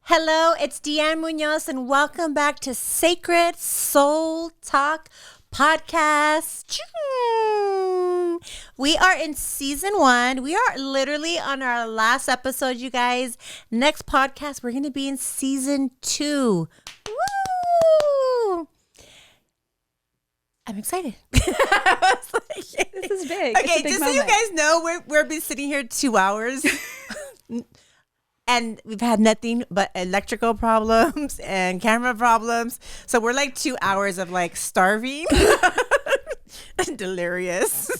Hello, it's Deanne Munoz, and welcome back to Sacred Soul Talk Podcast. We are in season 1. We are literally on our last episode, you guys. Next podcast, we're going to be in season 2. Woo! I'm excited. This is big. Okay, just so you guys know, we've been sitting here 2 hours. And we've had nothing but electrical problems and camera problems. So we're like 2 hours of like starving and delirious.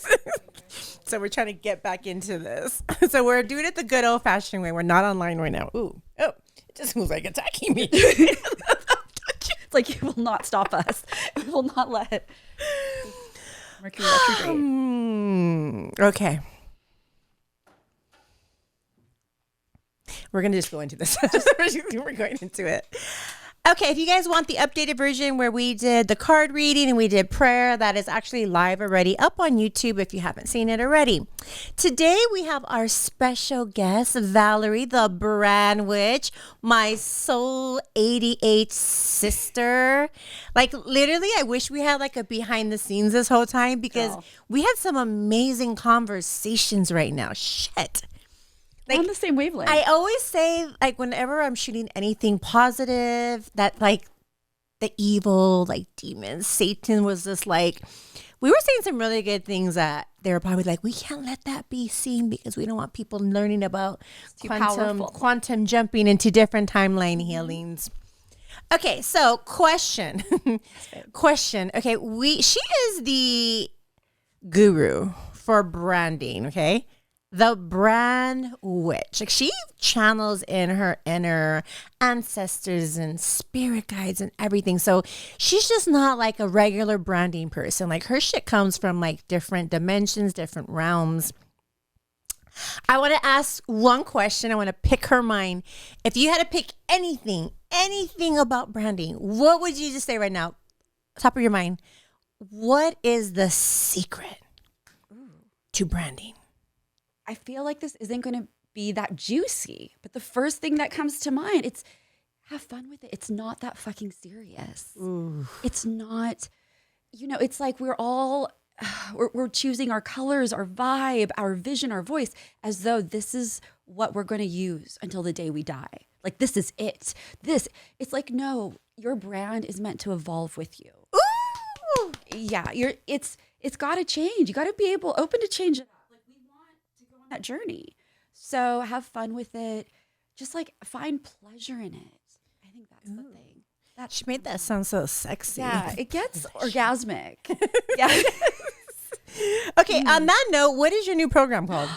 So we're trying to get back into this. So we're doing it the good old fashioned way. We're not online right now. Oh, it just feels like attacking me. It's like you will not stop us. We will not let Mercury retrograde. Okay. We're going to just go into this. We're going into it. Okay, if you guys want the updated version where we did the card reading and we did prayer, that is actually live already up on YouTube if you haven't seen it already. Today we have our special guest, Valerie, the brand witch, my soul 88 sister. Like literally, I wish we had like a behind the scenes this whole time because we had some amazing conversations right now. Shit. Like, on the same wavelength. I always say, like, whenever I'm shooting anything positive, that, like, the evil, like, demons, Satan was just, like, we were saying some really good things that they were probably like, we can't let that be seen because we don't want people learning about quantum jumping into different timeline healings. Okay, so question. Okay, she is the guru for branding, okay? The brand witch. Like she channels in her inner ancestors and spirit guides and everything. So she's just not like a regular branding person. Like her shit comes from like different dimensions, different realms. I want to ask one question. I want to pick her mind. If you had to pick anything about branding, what would you just say right now? Top of your mind. What is the secret to branding? I feel like this isn't going to be that juicy, but the first thing that comes to mind, it's have fun with it. It's not that fucking serious. Ooh. It's not, it's like we're choosing our colors, our vibe, our vision, our voice, as though this is what we're going to use until the day we die. Like, this is it. It's like, no, your brand is meant to evolve with you. Ooh. Yeah, it's got to change. You got to be open to change it. That journey. So have fun with it. Just like find pleasure in it. I think that's the thing. She made that sound so sexy. Yeah, it gets orgasmic. Yeah. Okay, on that note, what is your new program called?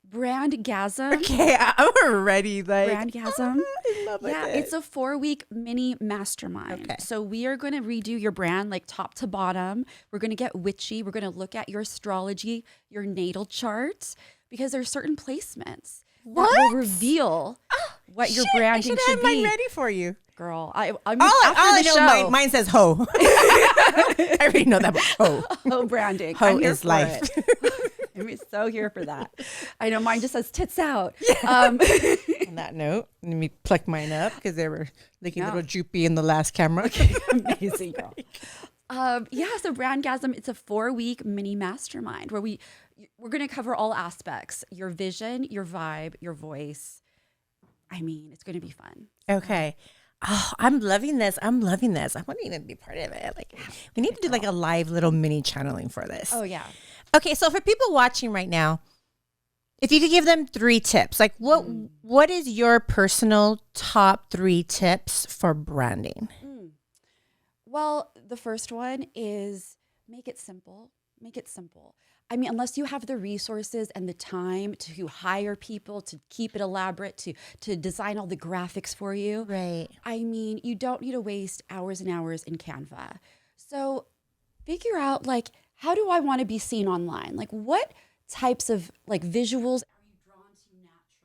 Brandgasm. Okay, I'm already like Brandgasm. I love it. Yeah, it's a 4-week mini mastermind. Okay. So we are going to redo your brand like top to bottom. We're going to get witchy. We're going to look at your astrology, your natal chart, because there's certain placements that will reveal what your branding should be. Mine ready for you, girl. I'm all I know. Mine says ho. I already know that. But ho branding. Ho is life. I'm so here for that. I know mine just says tits out. On that note, let me pluck mine up because they were looking a little droopy in the last camera. Okay. Amazing, girl. So Brandgasm, it's a 4-week mini mastermind where we're going to cover all aspects: your vision, your vibe, your voice. I mean, it's going to be fun. Okay. Oh, I'm loving this. I want to even be part of it. Like, we need to do like a live little mini channeling for this. Oh yeah. Okay, so for people watching right now, if you could give them 3 tips, like what is your personal top 3 tips for branding? Well, the first one is make it simple. Make it simple. I mean, unless you have the resources and the time to hire people to keep it elaborate, to design all the graphics for you. Right. I mean, you don't need to waste hours and hours in Canva. So figure out, like, how do I want to be seen online? Like, what types of, like, visuals are you drawn to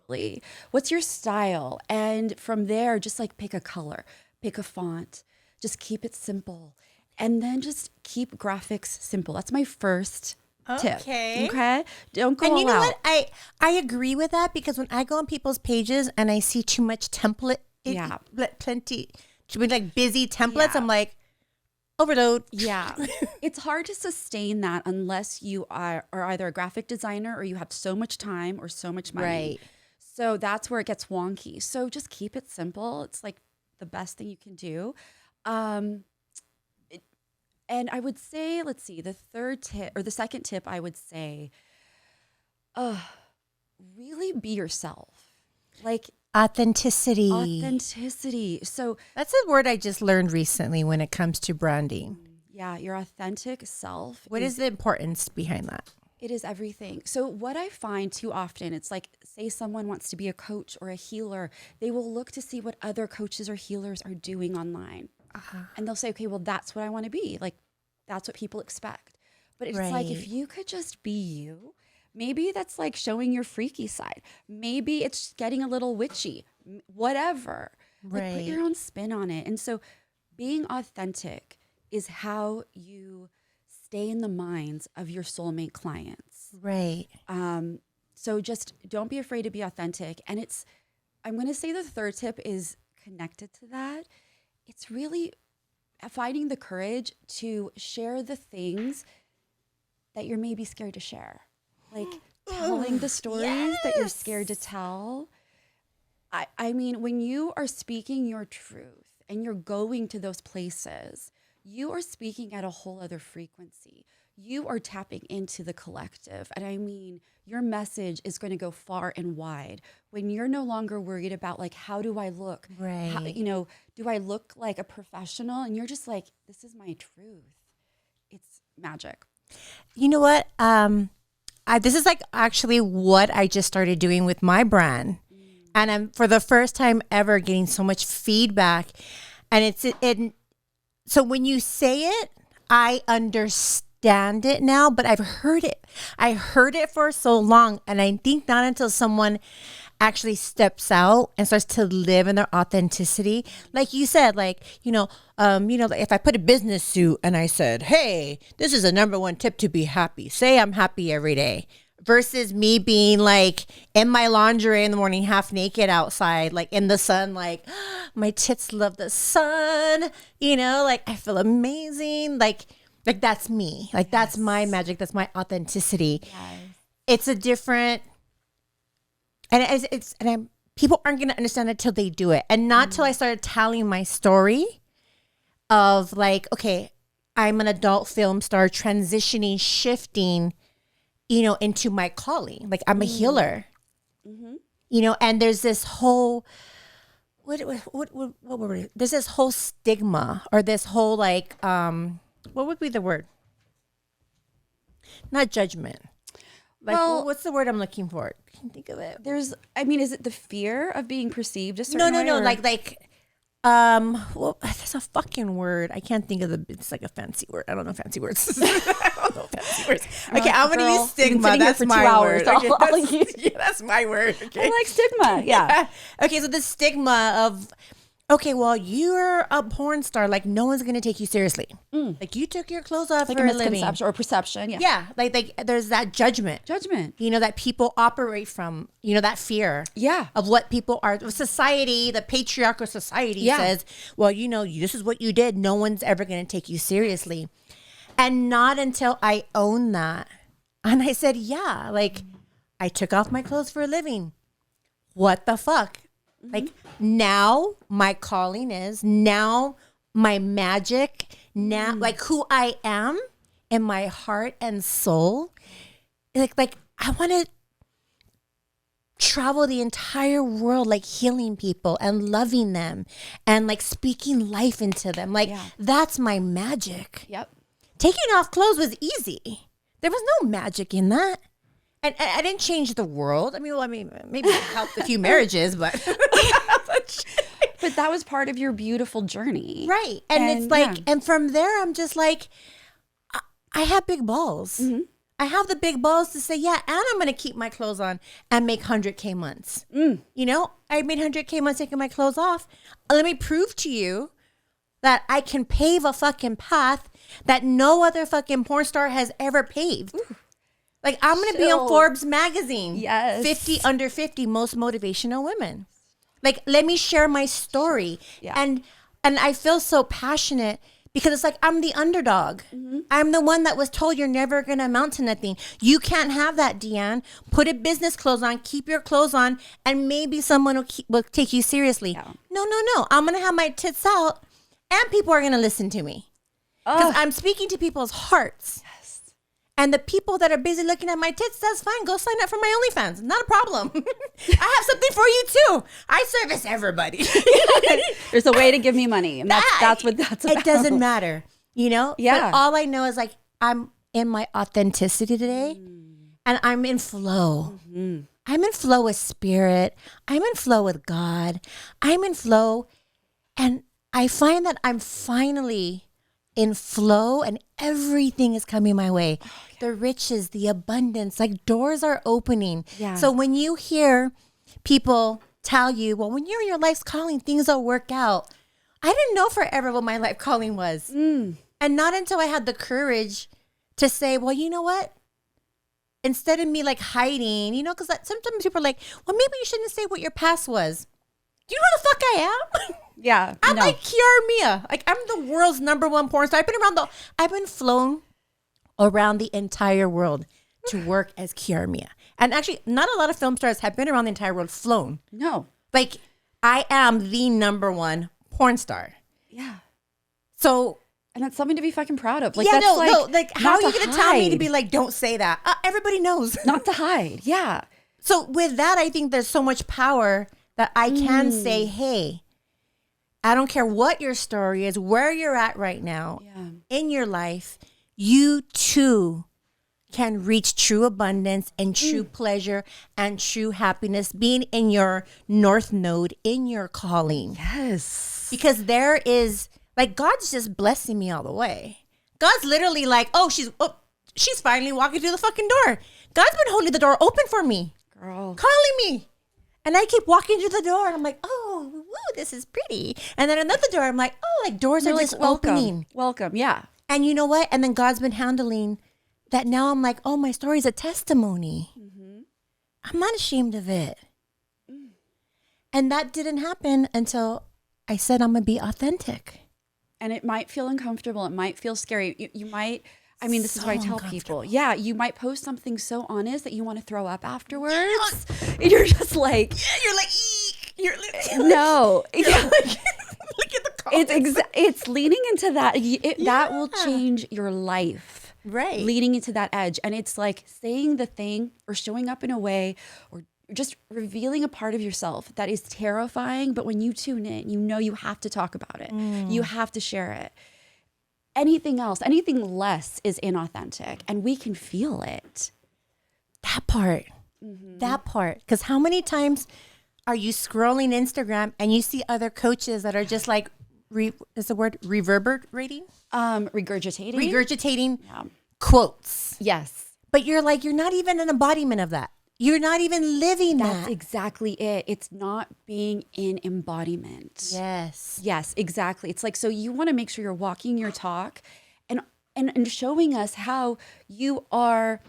naturally? What's your style? And from there, just, like, pick a color, pick a font. Just keep it simple. And then just keep graphics simple. That's my first tip. Okay. Don't go all out. And you know what? I agree with that because when I go on people's pages and I see too much template Yeah. Plenty. To be like busy templates. Yeah. I'm like, overload. Yeah. It's hard to sustain that unless you are either a graphic designer or you have so much time or so much money. Right. So that's where it gets wonky. So just keep it simple. It's like the best thing you can do. And I would say, let's see, the second tip I would say, really be yourself. Like Authenticity. authenticity. So That's a word I just learned recently when it comes to branding. yeah, your authentic self. What is the importance behind that? It is everything. So what I find too often, it's like, say someone wants to be a coach or a healer, they will look to see what other coaches or healers are doing online. And they'll say, okay, well, that's what I want to be. Like, that's what people expect. But it's like, if you could just be you, maybe that's like showing your freaky side. Maybe it's getting a little witchy, whatever. Like, put your own spin on it. And so being authentic is how you stay in the minds of your soulmate clients. Right. So just don't be afraid to be authentic. And I'm going to say the third tip is connected to that. It's really finding the courage to share the things that you're maybe scared to share. Like telling the stories that you're scared to tell. I mean, when you are speaking your truth and you're going to those places, you are speaking at a whole other frequency. You are tapping into the collective. And I mean, your message is going to go far and wide when you're no longer worried about like, how do I look? Right. How, do I look like a professional? And you're just like, this is my truth. It's magic. You know what? This is like actually what I just started doing with my brand. And I'm for the first time ever getting so much feedback. And so when you say it, I understand it now, but I've heard it. I heard it for so long. And I think not until someone actually steps out and starts to live in their authenticity. Like you said, like, if I put a business suit and I said, hey, this is the number one tip to be happy. Say I'm happy every day. Versus me being like in my lingerie in the morning, half naked outside, like in the sun, like my tits love the sun, like I feel amazing. Like that's me. Like that's my magic. That's my authenticity. Yes. It's a different, and people aren't going to understand it till they do it. And not till I started telling my story of like, okay, I'm an adult film star transitioning, shifting, into my calling. Like I'm a healer, and there's this whole, there's this whole stigma or this whole like, what would be the word? Not judgment. Like, what's the word I'm looking for? Can you think of it? Is it the fear of being perceived a certain way? No. There's a fucking word. I can't think of it's like a fancy word. I don't know fancy words. I don't know fancy words. Okay, I'm going to use stigma. That's my word. Okay, that's my word. Okay. I like stigma. Yeah. Okay, so the stigma of, okay, well, you're a porn star. Like, no one's going to take you seriously. Like, you took your clothes off like for a a living. misconception or perception. Yeah. Yeah. Like there's that judgment. That people operate from, that fear. Yeah. Of what people are. Society, the patriarchal society says, well, this is what you did. No one's ever going to take you seriously. And not until I own that. And I said, yeah, like, I took off my clothes for a living. What the fuck? Like now my calling is, now my magic, now like who I am in my heart and soul. Like I want to travel the entire world, like healing people and loving them and like speaking life into them. Like that's my magic. Yep. Taking off clothes was easy. There was no magic in that. And I didn't change the world. I mean, maybe it helped a few marriages, but but that was part of your beautiful journey. Right. And it's like, and from there, I'm just like, I have big balls. I have the big balls to say, yeah, and I'm going to keep my clothes on and make 100K months. I made 100K months taking my clothes off. Let me prove to you that I can pave a fucking path that no other fucking porn star has ever paved. Ooh. Like, I'm going to be on Forbes magazine. Yes. 50 under 50 most motivational women. Like, let me share my story. Yeah. And I feel so passionate because it's like, I'm the underdog. I'm the one that was told you're never going to amount to nothing. You can't have that, Deanne. Put a business clothes on, keep your clothes on, and maybe someone will take you seriously. Yeah. No. I'm going to have my tits out and people are going to listen to me. Because I'm speaking to people's hearts. Yes. And the people that are busy looking at my tits, that's fine. Go sign up for my OnlyFans. Not a problem. I have something for you too. I service everybody. There's a way to give me money. And that's what that's about. It doesn't matter, you know? Yeah. But all I know is like, I'm in my authenticity today and I'm in flow. I'm in flow with spirit. I'm in flow with God. I'm in flow. And I find that I'm finally in flow and everything is coming my way. The riches, the abundance, like doors are opening. Yeah. So when you hear people tell you, well, when you're in your life's calling, things will work out. I didn't know forever what my life calling was. And not until I had the courage to say, well, you know what? Instead of me like hiding, you know, because sometimes people are like, well, maybe you shouldn't say what your past was. Do you know who the fuck I am? Yeah. I'm like Kiara Mia. Like I'm the world's #1 porn star. I've been flown around the entire world to work as Kiara Mia. And actually, not a lot of film stars have been around the entire world flown. No. Like I am the #1 porn star. Yeah. So And that's something to be fucking proud of. Like, yeah, that's no. Like how are you going gonna tell me to be like, don't say that? Everybody knows. not to hide? Yeah. So with that, I think there's so much power that I can say, hey, I don't care what your story is, where you're at right now in your life, you too can reach true abundance and true pleasure and true happiness being in your north node, in your calling. Yes. Because there is, like, God's just blessing me all the way. God's literally like, she's finally walking through the fucking door. God's been holding the door open for me. Girl. Calling me. And I keep walking through the door and I'm like, oh, woo, this is pretty. And then another door, I'm like, oh, like doors are You're just like, welcome. opening. Welcome. Yeah. And you know what? And then God's been handling that. Now I'm like, oh, my story is a testimony. I'm not ashamed of it. And that didn't happen until I said I'm going to be authentic. And it might feel uncomfortable. It might feel scary. You might, I mean, this is So what I tell people. uncomfortable. Yeah, you might post something so honest that you want to throw up afterwards. And you're just like, You're like, eek. You're like, no. Yeah. look at the comments. It's leaning into that. That will change your life. Right. Leading into that edge. And it's like saying the thing or showing up in a way or just revealing a part of yourself that is terrifying. But when you tune in, you know you have to talk about it. You have to share it. Anything else, anything less is inauthentic. And we can feel it. That part. That part. Because how many times are you scrolling Instagram and you see other coaches that are just like, is the word reverberating? Regurgitating. Quotes. Yes. But you're like, you're not even an embodiment of that. You're not even living That's that. exactly it. It's not being in embodiment. Yes. Yes, exactly. It's like, so you want to make sure you're walking your talk and showing us how you are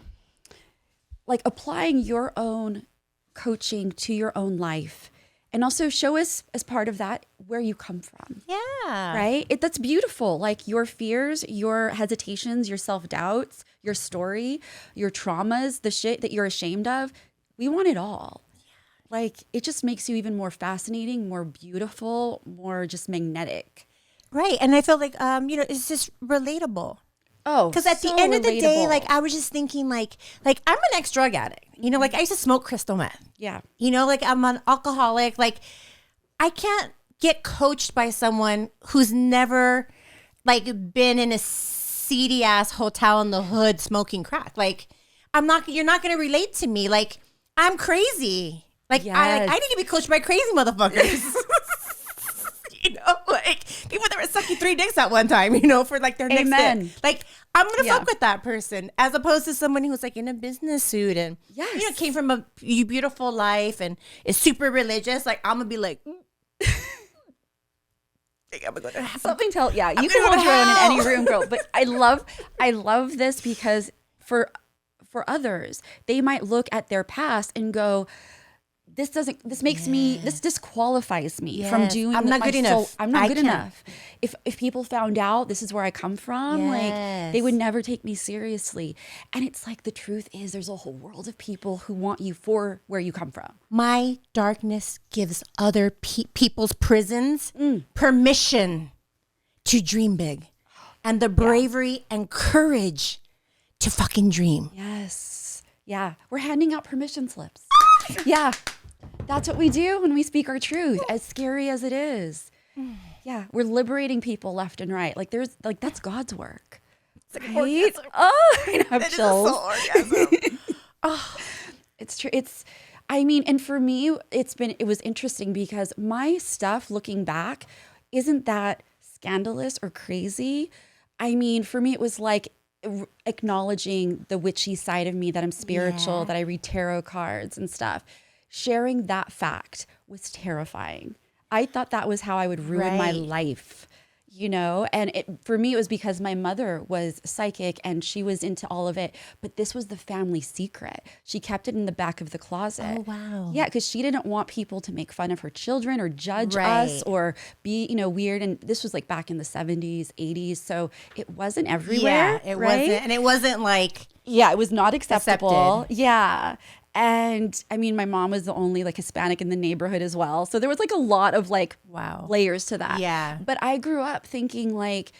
like applying your own coaching to your own life. And also show us as part of that where you come from. Yeah. Right? That's beautiful. Like your fears, your hesitations, your self-doubts, your story, your traumas, the shit that you're ashamed of. We want it all. Like it just makes you even more fascinating, more beautiful, more just magnetic. Right. And I feel like, it's just relatable. Oh, because at the end of the day, like I was just thinking like I'm an ex-drug addict, you know, like I used to smoke crystal meth. Yeah. You know, like I'm an alcoholic. Like I can't get coached by someone who's never like been in a seedy ass hotel in the hood smoking crack. Like you're not going to relate to me. Like I'm crazy. Like I need to be coached by crazy motherfuckers. You know, like people that were sucking 3 dicks at one time, you know, for like their next hit. Like I'm gonna fuck with that person as opposed to someone who's like in a business suit and came from a beautiful life and is super religious. Like I'm gonna be like, I'm gonna go to hell. Something tell you can hold your own in any room, girl. But I love this because for others, they might look at their past and go, this makes me, this disqualifies me from Yes. doing I'm not good enough. I'm not I good can't. enough. If people found out this is where I come from, like they would never take me seriously. And it's like, the truth is there's a whole world of people who want you for where you come from. My darkness gives other people's prisons permission to dream big and the bravery and courage to fucking dream. Yes. Yeah. We're handing out permission slips. Yeah. That's what we do when we speak our truth, as scary as it is. Yeah. We're liberating people left and right. Like that's God's work. Right? Oh, I have chills. It's true. I mean, and for me, it was interesting because my stuff looking back isn't that scandalous or crazy. I mean, for me, it was like acknowledging the witchy side of me, that I'm spiritual, that I read tarot cards and stuff. Sharing that fact was terrifying. I thought that was how I would ruin my life, you know? And for me, it was because my mother was psychic and she was into all of it, but this was the family secret. She kept it in the back of the closet. Oh, wow. Yeah, because she didn't want people to make fun of her children or judge us or be, weird. And this was like back in the 70s, 80s. So it wasn't everywhere. Yeah, it right? wasn't. And it wasn't like... Yeah, it was not acceptable. Accepted. Yeah. And I mean, my mom was the only like Hispanic in the neighborhood as well. So there was like a lot of like layers to that. Yeah. But I grew up thinking like,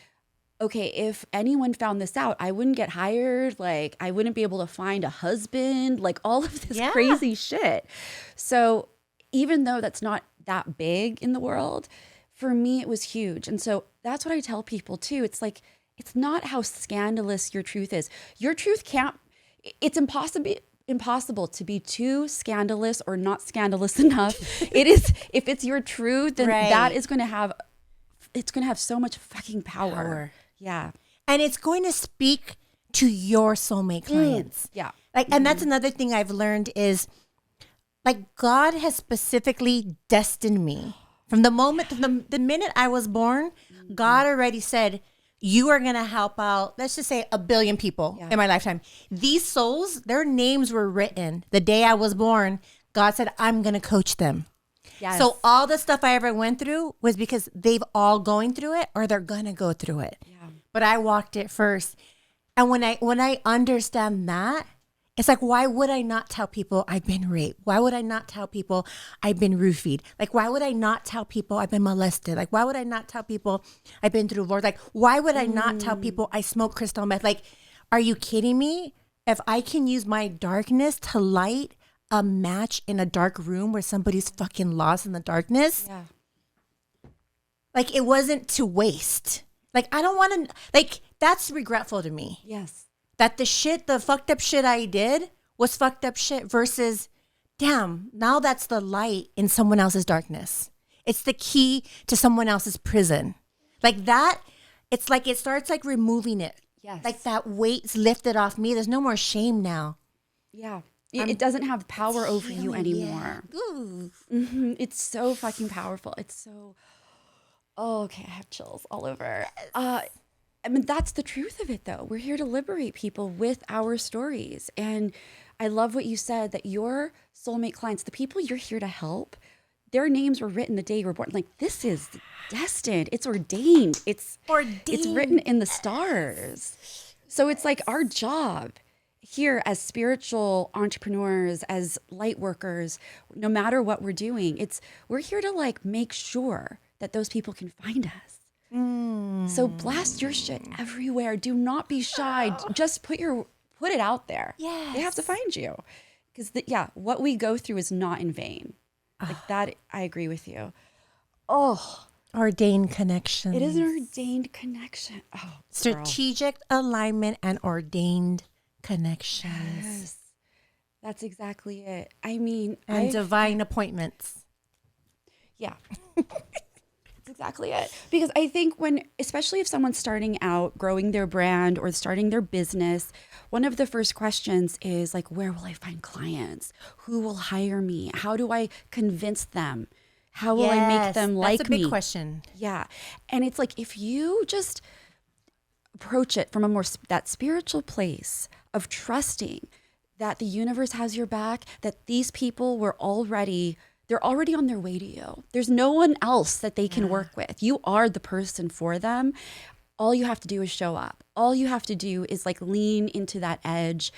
okay, if anyone found this out, I wouldn't get hired. Like I wouldn't be able to find a husband, like all of this crazy shit. So even though that's not that big in the world, for me, it was huge. And so that's what I tell people too. It's like, it's not how scandalous your truth is. Your truth it's impossible to be too scandalous or not scandalous enough. It is, if it's your truth, then that is going to have, it's going to have so much fucking power. Yeah. And it's going to speak to your soulmate clients. Yeah. Like, and that's another thing I've learned is like God has specifically destined me from the moment, the minute I was born, God already said, you are going to help out, let's just say 1 billion people in my lifetime. These souls, their names were written the day I was born. God said, I'm going to coach them. Yes. So all the stuff I ever went through was because they've all going through it or they're going to go through it. Yeah. But I walked it first. And when I understand that, it's like, why would I not tell people I've been raped? Why would I not tell people I've been roofied? Like, why would I not tell people I've been molested? Like, why would I not tell people I've been through divorce? Like, why would I not tell people I smoke crystal meth? Like, are you kidding me? If I can use my darkness to light a match in a dark room where somebody's fucking lost in the darkness, like, it wasn't to waste. Like, I don't want to, like, that's regretful to me. Yes. That the fucked up shit I did was fucked up shit versus, damn, now that's the light in someone else's darkness. It's the key to someone else's prison. Like that, it's like it starts like removing it. Yes. Like that weight's lifted off me. There's no more shame now. Yeah. It doesn't have power over you anymore. Mm-hmm. It's so fucking powerful. It's so, okay, I have chills all over. I mean, that's the truth of it, though. We're here to liberate people with our stories. And I love what you said, that your soulmate clients, the people you're here to help, their names were written the day you were born. Like, this is destined. It's ordained. It's written in the stars. So it's like our job here as spiritual entrepreneurs, as light workers, no matter what we're doing, we're here to like make sure that those people can find us. So blast your shit everywhere. Do not be shy. Just put it out there. Yes. They have to find you. Because what we go through is not in vain. Like that, I agree with you. Oh. Ordained connection. It is an ordained connection. Oh, strategic alignment and ordained connections. Yes. That's exactly it. I mean. And divine appointments. Yeah. Exactly it. Because I think especially if someone's starting out, growing their brand or starting their business, one of the first questions is like, where will I find clients? Who will hire me? How do I convince them? How will I make them like me? That's a big question. Yeah. And it's like, if you just approach it from that spiritual place of trusting that the universe has your back, that these people they're already on their way to you. There's no one else that they can work with. You are the person for them. All you have to do is show up. All you have to do is like lean into that edge,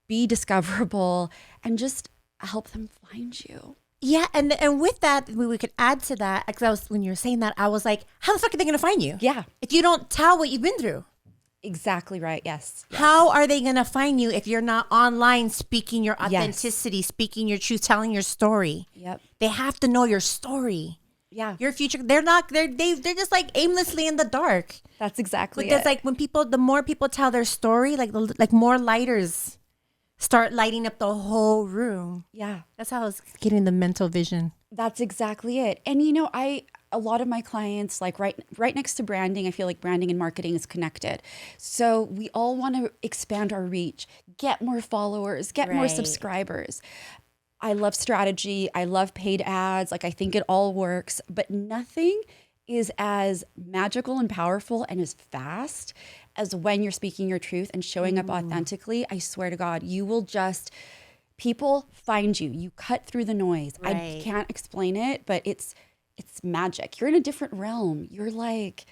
be discoverable, and just help them find you. Yeah, and with that, we could add to that, because when you were saying that, I was like, how the fuck are they going to find you? Yeah. If you don't tell what you've been through. Exactly right. Yes. How are they going to find you if you're not online speaking your authenticity, speaking your truth, telling your story? Yep. They have to know your story. Yeah. Your future. They're just like aimlessly in the dark. That's exactly because it. like the more people tell their story, like more lighters start lighting up the whole room. Yeah. That's how I was getting the mental vision. That's exactly it. And a lot of my clients, like right next to branding, I feel like branding and marketing is connected. So we all want to expand our reach, get more followers, get more subscribers. I love strategy. I love paid ads. Like, I think it all works, but nothing is as magical and powerful and as fast as when you're speaking your truth and showing up authentically. I swear to God, people find you. You cut through the noise. Right. I can't explain it, but it's magic. You're in a different realm. You're like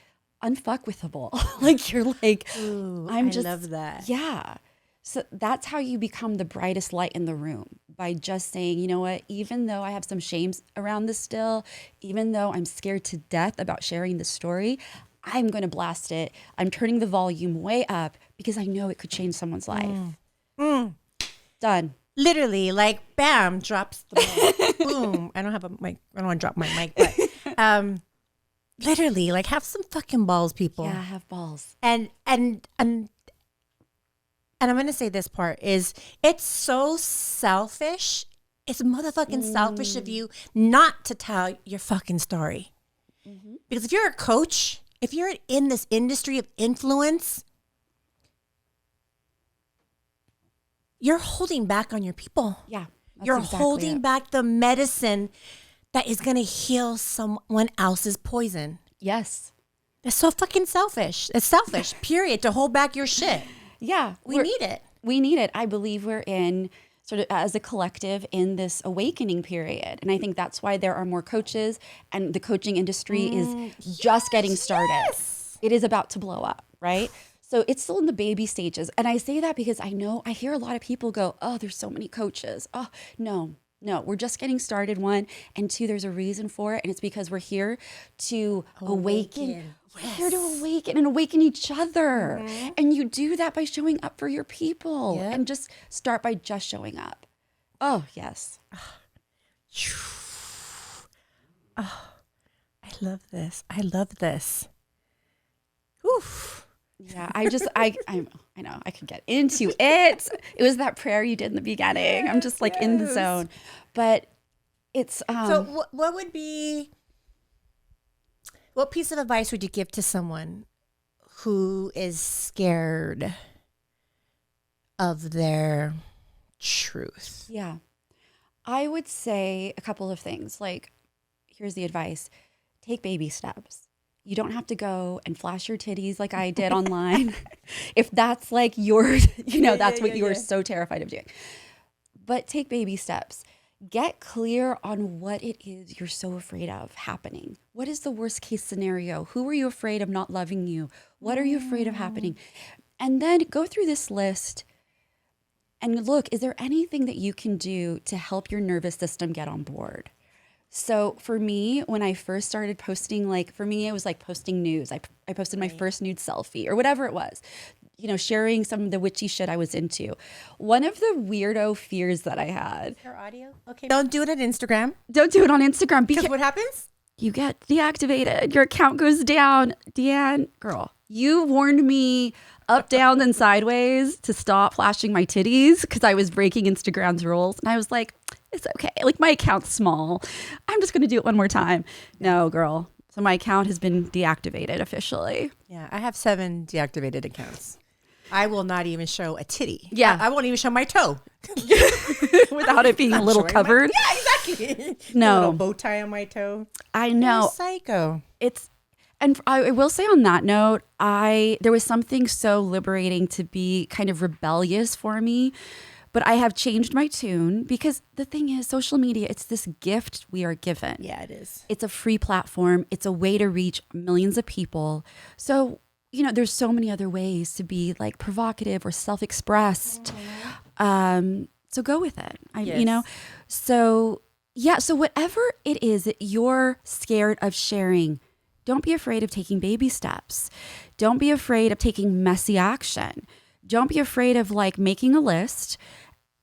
unfuckwithable. Like, you're like, ooh, I love that. Yeah. So that's how you become the brightest light in the room, by just saying, you know what, even though I have some shames around this still, even though I'm scared to death about sharing the story, I'm going to blast it. I'm turning the volume way up because I know it could change someone's life. Done. Literally, like, bam, drops the mic. Boom. I don't have a mic. I don't want to drop my mic, but literally, like, have some fucking balls, people. Yeah, have balls. And I'm going to say this part is, it's so selfish. It's motherfucking selfish of you not to tell your fucking story. Mm-hmm. Because if you're a coach, if you're in this industry of influence, you're holding back on your people. Yeah. You're holding back the medicine that is going to heal someone else's poison. Yes. It's so fucking selfish. It's selfish, period, to hold back your shit. Yeah. We need it. We need it. I believe we're in sort of as a collective in this awakening period. And I think that's why there are more coaches, and the coaching industry is just getting started. Yes. It is about to blow up, right? So it's still in the baby stages. And I say that because I hear a lot of people go, oh, there's so many coaches. Oh, no, we're just getting started, one. And two, there's a reason for it. And it's because we're here to awaken. We're here to awaken and awaken each other. Mm-hmm. And you do that by showing up for your people. Yep. And just start by just showing up. Oh, yes. Oh, I love this. I love this. Oof. Yeah, I know I could get into it. It was that prayer you did in the beginning. I'm just like in the zone. But it's so what piece of advice would you give to someone who is scared of their truth? Yeah. I would say a couple of things. Like, here's the advice. Take baby steps. You don't have to go and flash your titties like I did online. If that's like your, that's what you were so terrified of doing. But take baby steps. Get clear on what it is you're so afraid of happening. What is the worst case scenario? Who are you afraid of not loving you? What are you afraid of happening? And then go through this list and look, is there anything that you can do to help your nervous system get on board? So for me, when I first started posting, it was like posting news. I posted my first nude selfie or whatever it was, sharing some of the witchy shit I was into. One of the weirdo fears that I had. Your audio? Okay. Don't do it on Instagram. Don't do it on Instagram. Because what happens? You get deactivated. Your account goes down. Deanne, girl, you warned me up, down, and sideways to stop flashing my titties because I was breaking Instagram's rules. And I was like, it's okay. Like, my account's small. I'm just going to do it one more time. No, girl. So my account has been deactivated officially. Yeah, I have 7 deactivated accounts. I will not even show a titty. Yeah. I won't even show my toe. Without it being a little covered. Yeah, exactly. No. A little bow tie on my toe. I know. You're psycho. And I will say on that note, there was something so liberating to be kind of rebellious for me But I have changed my tune because the thing is, social media, it's this gift we are given. Yeah, it is. It's a free platform. It's a way to reach millions of people. So, there's so many other ways to be like provocative or self-expressed. So go with it. So whatever it is that you're scared of sharing, don't be afraid of taking baby steps. Don't be afraid of taking messy action. Don't be afraid of like making a list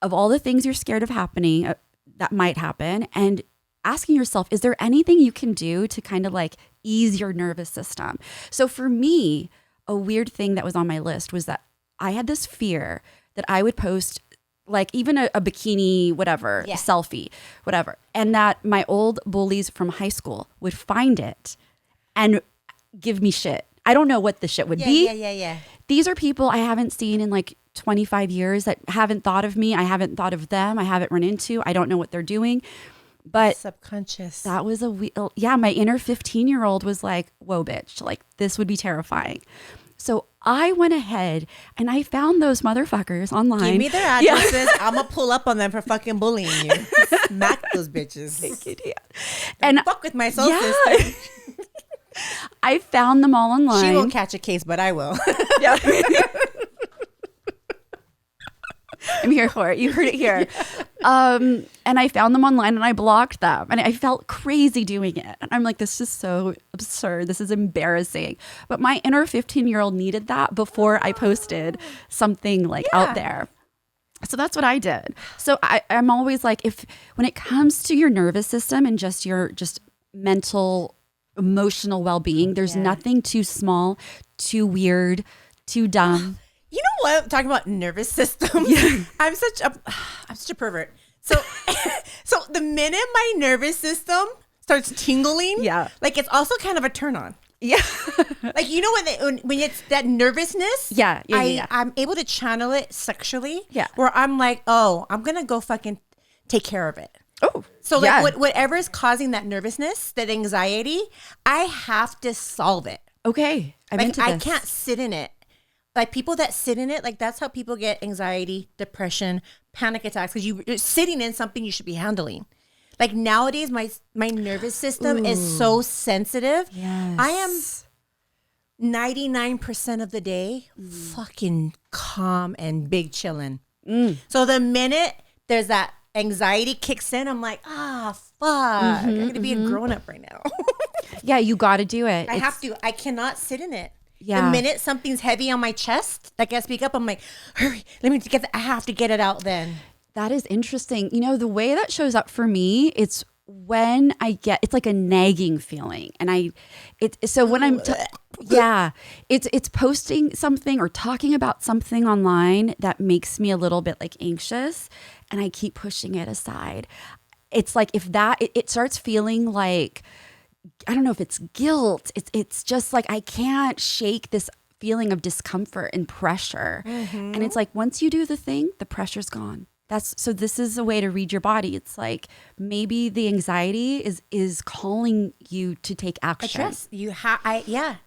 of all the things you're scared of happening that might happen and asking yourself, is there anything you can do to kind of like ease your nervous system? So for me, a weird thing that was on my list was that I had this fear that I would post like even a bikini, whatever, selfie, whatever. And that my old bullies from high school would find it and give me shit. I don't know what the shit would be. Yeah. These are people I haven't seen in like 25 years that haven't thought of me. I haven't thought of them. I haven't run into. I don't know what they're doing. But subconscious. That was my inner 15-year-old was like, whoa, bitch, like this would be terrifying. So I went ahead and I found those motherfuckers online. Give me their addresses. I'm going to pull up on them for fucking bullying you. Smack those bitches. And fuck with my soul sister. I found them all online. She won't catch a case, but I will. Yeah. I'm here for it. You heard it here. And I found them online and I blocked them. And I felt crazy doing it. And I'm like, this is so absurd. This is embarrassing. But my inner 15-year-old needed that before I posted something like out there. So that's what I did. So I'm always like, when it comes to your nervous system and just your mental, emotional well-being, there's nothing too small, too weird, too dumb. You know what? Talking about nervous system. Yeah. I'm such a pervert. So the minute my nervous system starts tingling, like it's also kind of a turn on. Yeah. Like, when it's that nervousness, I'm able to channel it sexually. Yeah. Where I'm like, oh, I'm going to go fucking take care of it. Oh. So like whatever is causing that nervousness, that anxiety, I have to solve it. Okay. I can't sit in it. Like people that sit in it, like that's how people get anxiety, depression, panic attacks, because you're sitting in something you should be handling. Like nowadays, my nervous system is so sensitive. Yes. I am 99% of the day fucking calm and big chilling. So the minute there's that anxiety kicks in, I'm like, fuck. I'm going to be a grown up right now. Yeah, you got to do it. I have to. I cannot sit in it. Yeah. The minute something's heavy on my chest, like I speak up, I'm like, hurry, I have to get it out then. That is interesting. The way that shows up for me, it's when it's like a nagging feeling. And it's posting something or talking about something online that makes me a little bit like anxious and I keep pushing it aside. It's like it starts feeling like, I don't know if it's guilt. It's just like I can't shake this feeling of discomfort and pressure. And it's like once you do the thing, the pressure's gone. So this is a way to read your body. It's like maybe the anxiety is calling you to take action. It's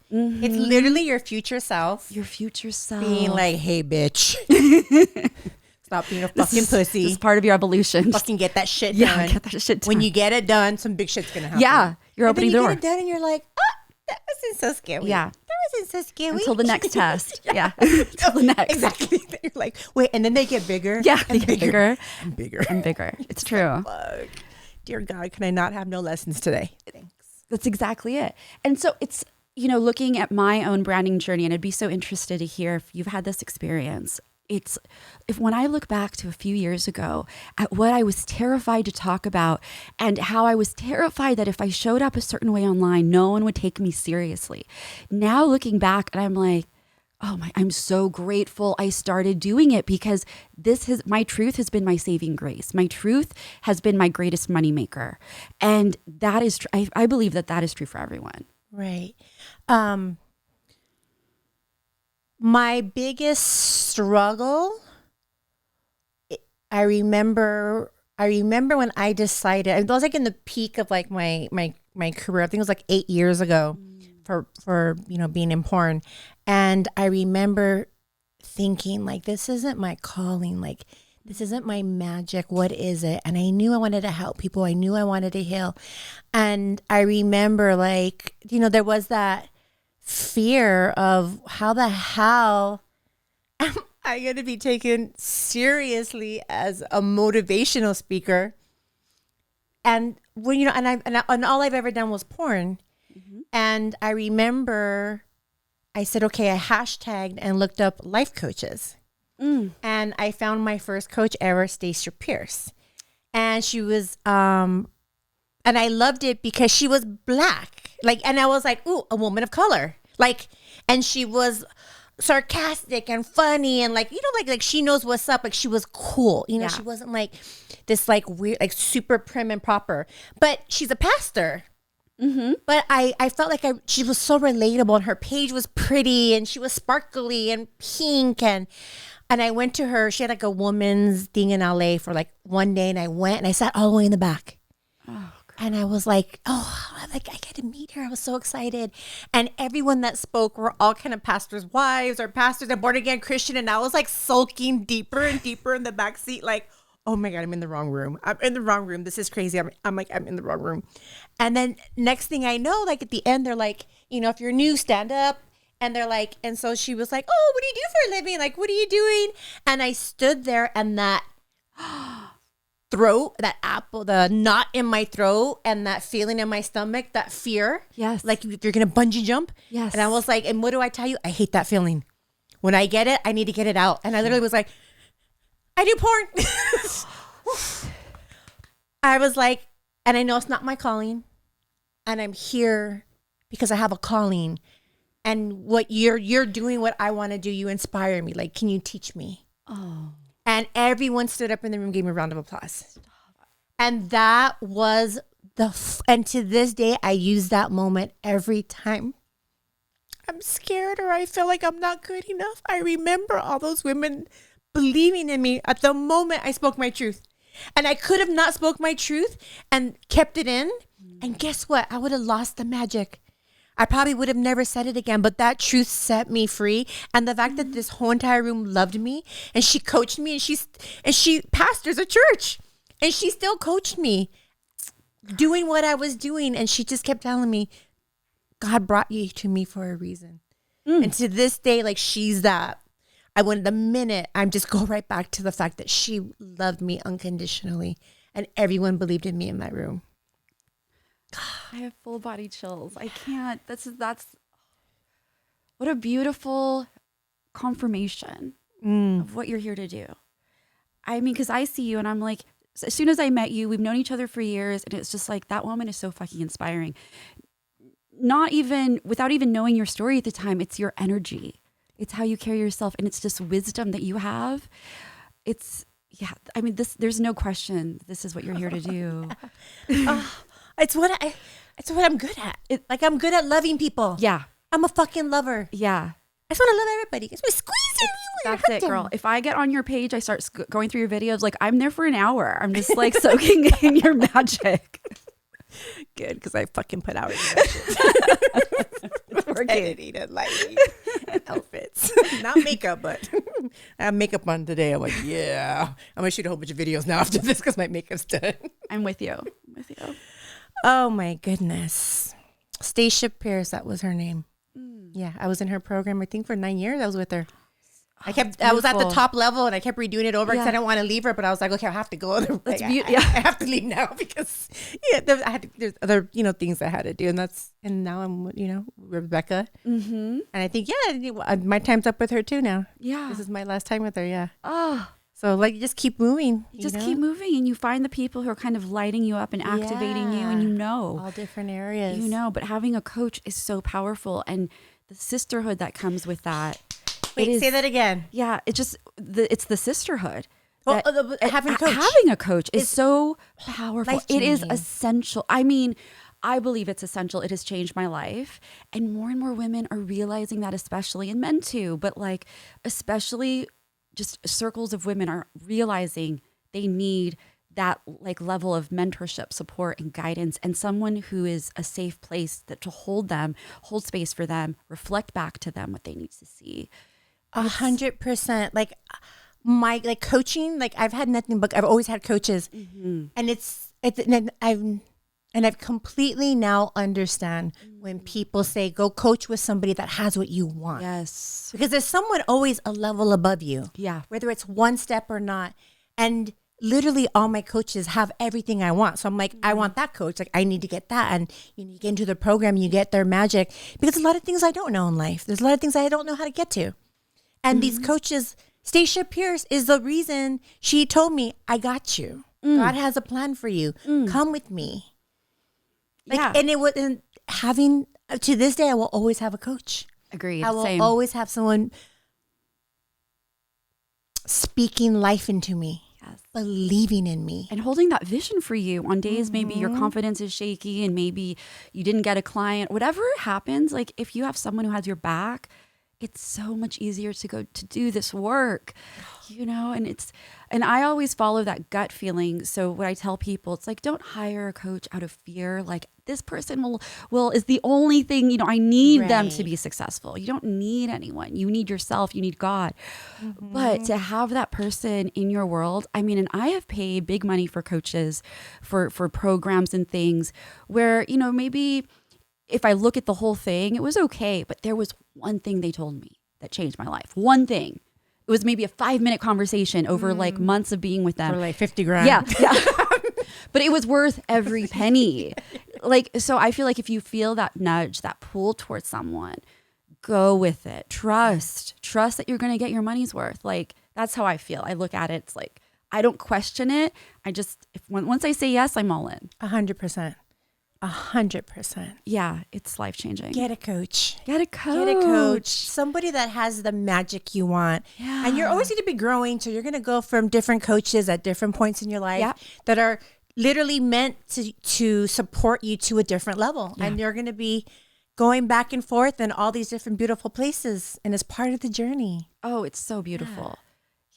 literally your future self. Your future self being like, hey, bitch. Stop being a fucking pussy. This is part of your evolution. Fucking get that shit done. Yeah, get that shit done. When you get it done, some big shit's gonna happen. Yeah, you're opening the door. You get it done and you're like, that wasn't so scary. Yeah. That wasn't so scary. Until the next test. Yeah. Until the next. Exactly. You're like, wait, and then they get bigger. Yeah, they get bigger. And bigger. And bigger. It's true. Fuck. Dear God, can I not have no lessons today? Thanks. That's exactly it. And so it's, looking at my own branding journey, and I'd be so interested to hear if you've had this experience. If when I look back to a few years ago at what I was terrified to talk about and how I was terrified that if I showed up a certain way online, no one would take me seriously. Now looking back and I'm like, I'm so grateful I started doing it because my truth has been my saving grace. My truth has been my greatest moneymaker. And that is, I believe that is true for everyone. Right. My biggest struggle, I remember when I decided, I was like in the peak of like my career. I think it was like 8 years ago for being in porn. And I remember thinking like, this isn't my calling. Like This isn't my magic. What is it? And I knew I wanted to help people. I knew I wanted to heal. And I remember, like, you know, there was that fear of how the hell am I going to be taken seriously as a motivational speaker? And when, you know, and all I've ever done was porn. And I remember I said, okay, I hashtagged and looked up life coaches. And I found my first coach ever, Stacia Pierce. And she was, and I loved it because she was Black. Like, and I was like, ooh, a woman of color. Like, and she was sarcastic and funny and like, you know, like she knows what's up. Like she was cool. You know, she wasn't like this like weird, like super prim and proper. But she's a pastor. But I felt like she was so relatable, and her page was pretty and she was sparkly and pink, and I went to her. She had like a woman's thing in LA for like one day, and I went and I sat all the way in the back. And I was like, I get to meet her. I was so excited. And everyone that spoke were all kind of pastors' wives or pastors and born again Christian. And I was like sulking deeper and deeper in the back seat, like, oh my God, I'm in the wrong room. I'm in the wrong room. This is crazy. I'm in the wrong room. And then next thing I know, like at the end, they're like, you know, if you're new, stand up. And they're like, and so she was like, oh, what do you do for a living? Like, what are you doing? And I stood there, and that throat, that apple, the knot in my throat, and that feeling in my stomach, that fear. Yes. Like you're going to bungee jump. Yes. And I was like, and what do I tell you? I hate that feeling. When I get it, I need to get it out. And I literally was like, I do porn. I was like, and I know it's not my calling, and I'm here because I have a calling, and what you're doing, what I want to do, you inspire me. Like, can you teach me? Oh. And everyone stood up in the room, gave me a round of applause. And that was and to this day, I use that moment every time I'm scared or I feel like I'm not good enough. I remember all those women believing in me at the moment I spoke my truth. And I could have not spoke my truth and kept it in. And guess what? I would have lost the magic. I probably would have never said it again, but that truth set me free. And the fact that this whole entire room loved me, and she coached me, and she pastors a church, and she still coached me doing what I was doing. And she just kept telling me, God brought you to me for a reason. And to this day, like she's that. The minute I just go right back to the fact that she loved me unconditionally, and everyone believed in me in that room. I have full body chills. I can't. That's what a beautiful confirmation of what you're here to do. I mean, because I see you and I'm like, as soon as I met you, we've known each other for years, and it's just like that woman is so fucking inspiring. Not even without even knowing your story at the time, it's your energy. It's how you carry yourself, and it's just wisdom that you have. I mean, there's no question. This is what you're here to do. It's what I'm good at. Like I'm good at loving people. Yeah. I'm a fucking lover. Yeah. I just want to love everybody. It's squeezing you. That's it, girl. If I get on your page, I start going through your videos. Like I'm there for an hour. I'm just like soaking in your magic. Good, because I fucking put out editing and lighting and outfits. Not makeup, but I have makeup on today. I'm like, yeah. I'm going to shoot a whole bunch of videos now after this because my makeup's done. I'm with you. Oh my goodness. Stacia Pierce, that was her name. Yeah, I was in her program, I think for 9 years. I was with her. I was at the top level, and I kept redoing it over because I didn't want to leave her, but I was like, okay, I have to go. Like, I have to leave now because there's other things I had to do, and now I'm Rebecca, and I think my time's up with her too now. Yeah, this is my last time with her. Yeah. Oh, so like just keep moving. Keep moving, and you find the people who are kind of lighting you up and activating you, and all different areas. But having a coach is so powerful, and the sisterhood that comes with that. Wait, say that again. Yeah, it's the sisterhood. Well, having a coach is so powerful. It is essential. I mean, I believe it's essential. It has changed my life, and more women are realizing that, especially, and men too. But like, especially, just circles of women are realizing they need that like level of mentorship, support, and guidance, and someone who is a safe place to hold space for them, reflect back to them what they need to see. 100%. Like my like coaching, like I've had nothing but I've always had coaches, and I've completely now understand when people say go coach with somebody that has what you want. Yes. Because there's someone always a level above you. Yeah. Whether it's one step or not. And literally all my coaches have everything I want. So I'm like, I want that coach. Like I need to get that. And you get into the program, you get their magic. Because there's a lot of things I don't know in life. There's a lot of things I don't know how to get to. And these coaches, Stacia Pierce is the reason she told me, I got you. God has a plan for you. Come with me. Like, yeah. and it was and having to this day, I will always have a coach. Agreed. I will Same. always have someone speaking life into me, believing in me. And holding that vision for you on days maybe your confidence is shaky and maybe you didn't get a client, whatever happens, like if you have someone who has your back, it's so much easier to go to do this work, you know, and I always follow that gut feeling. So what I tell people, it's like, don't hire a coach out of fear. Like this person will is the only thing, you know, I need them to be successful. You don't need anyone. You need yourself. You need God. But to have that person in your world, I mean, and I have paid big money for coaches for programs and things where, you know, maybe if I look at the whole thing, it was okay. But there was one thing they told me that changed my life. One thing. It was maybe a 5-minute conversation over like months of being with them. For like 50 grand. Yeah. But it was worth every penny. Like, so I feel like if you feel that nudge, that pull towards someone, go with it. Trust that you're going to get your money's worth. Like, that's how I feel. I look at it. It's like, I don't question it. I just, once I say yes, I'm all in. 100%. 100%. Yeah, it's life changing. Get a coach. Get a coach. Get a coach. Somebody that has the magic you want. Yeah. And you're always going to be growing. So you're going to go from different coaches at different points in your life that are literally meant to support you to a different level. And you're going to be going back and forth in all these different beautiful places. And it's part of the journey. Oh, it's so beautiful.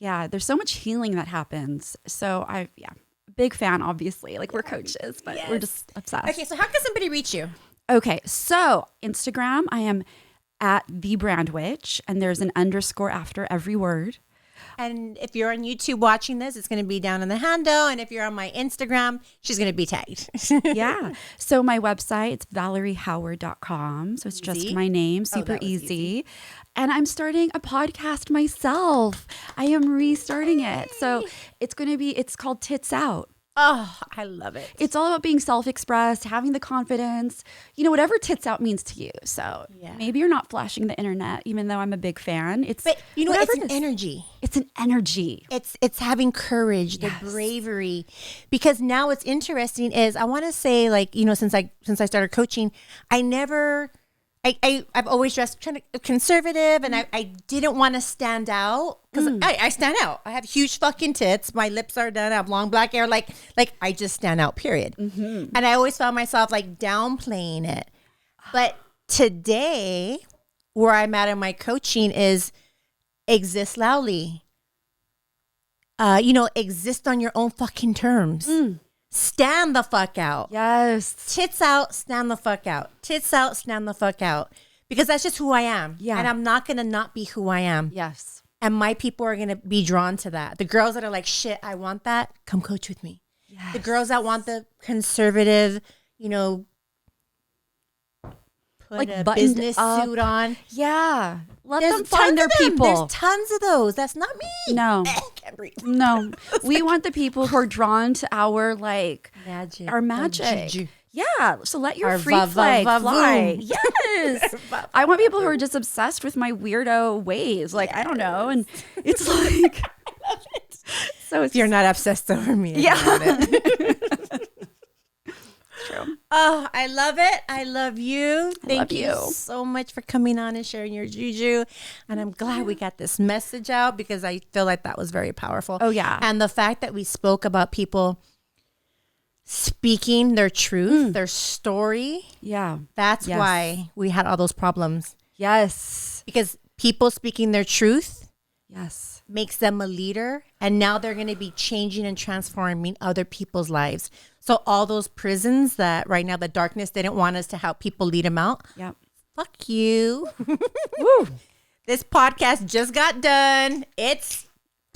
Yeah, there's so much healing that happens. So big fan, obviously. Like we're coaches, but we're just obsessed. Okay, so how can somebody reach you? Okay, so Instagram, I am at The Brand Witch, and there's an _ after every word. And if you're on YouTube watching this, it's going to be down in the handle. And if you're on my Instagram, she's going to be tagged. Yeah. So my website, it's ValerieHoward.com. So it's just my name, super easy. And I'm starting a podcast myself. I am restarting it. So it's called Tits Out. Oh, I love it. It's all about being self-expressed, having the confidence, you know, whatever tits out means to you. So maybe you're not flashing the internet, even though I'm a big fan. But you know, it's an energy. It's an energy. It's having courage, the bravery. Because now what's interesting is I want to say, like, you know, since I started coaching, I've always dressed kind of conservative, and I didn't want to stand out because I stand out. I have huge fucking tits. My lips are done. I have long black hair. Like I just stand out, period. And I always found myself like downplaying it. But today, where I'm at in my coaching is exist loudly. You know, exist on your own fucking terms. Stand the fuck out. Yes. Tits out, stand the fuck out. Tits out, stand the fuck out. Because that's just who I am. Yeah. And I'm not going to not be who I am. Yes. And my people are going to be drawn to that. The girls that are like, shit, I want that. Come coach with me. Yes. The girls that want the conservative, you know, put like a business suit on. Yeah. Let them find their people. There's tons of those. That's not me. No. Can't breathe. No. We want the people who are drawn to our like magic. Our magic. Yeah. So let your our free flag fly. Yes. I want people who are just obsessed with my weirdo ways. Like, I don't know. And it's like I love it. So if you're not obsessed over me. True. Oh, I love it. I love you. Thank you so much for coming on and sharing your juju. And I'm glad we got this message out because I feel like that was very powerful. Oh, yeah. And the fact that we spoke about people speaking their truth, their story. Yeah. That's why we had all those problems. Yes. Because people speaking their truth. Yes. Makes them a leader. And now they're going to be changing and transforming other people's lives. So all those prisons that right now, the darkness didn't want us to help people lead them out. Yep. Fuck you. Woo. This podcast just got done. It's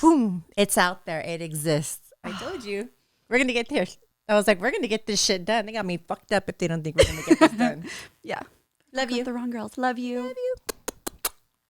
boom, it's out there. It exists. I told you. We're going to get there. I was like, we're going to get this shit done. They got me fucked up if they don't think we're going to get this done. Yeah. Love you. The wrong girls. Love you. Love you.